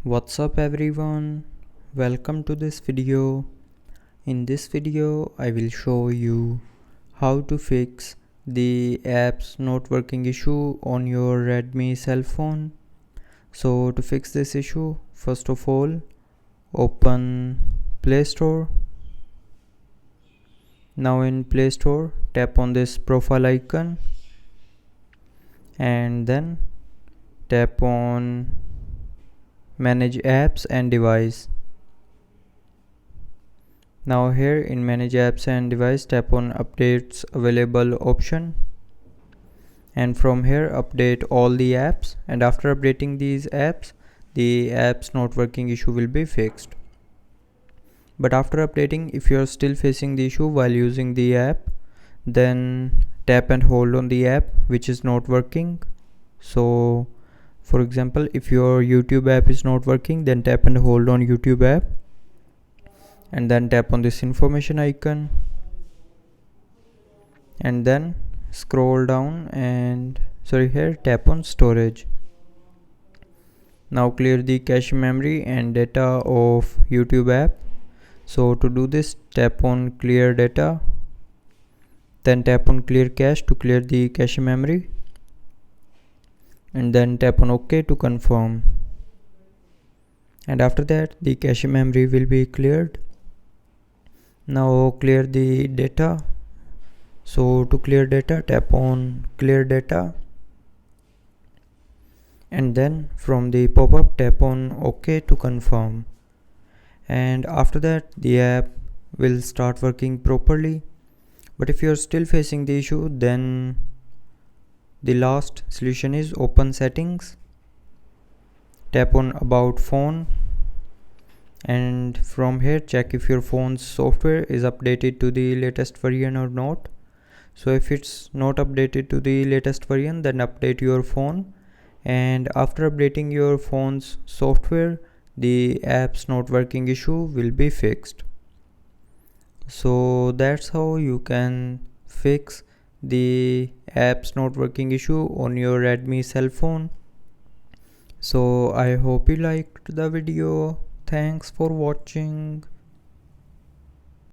What's up everyone, welcome to this video. In this video I will show you how to fix the apps not working issue on your Redmi cell phone. So to fix this issue, first of all open Play Store. Now in Play Store tap on this profile icon and then tap on manage apps and device. Now here in manage apps and device tap on updates available option, and from here update all the apps, and after updating these apps the apps not working issue will be fixed. But after updating, if you are still facing the issue while using the app, then tap and hold on the app which is not working. So for example, if your YouTube app is not working, then tap and hold on YouTube app and then tap on this information icon and then scroll down and here tap on storage. Now clear the cache memory and data of YouTube app. So to do this, tap on clear data, then tap on clear cache to clear the cache memory, and then tap on OK to confirm. And after that the cache memory will be cleared. Now clear the data. So to clear data, tap on clear data and then from the pop-up tap on OK to confirm. And after that the app will start working properly. But if you are still facing the issue, then the last solution is open settings, tap on about phone, and from here check if your phone's software is updated to the latest version or not. So if it's not updated to the latest version, then update your phone, and after updating your phone's software the apps not working issue will be fixed. So that's how you can fix the apps not working issue on your Redmi cell phone. So I hope you liked the video. Thanks for watching.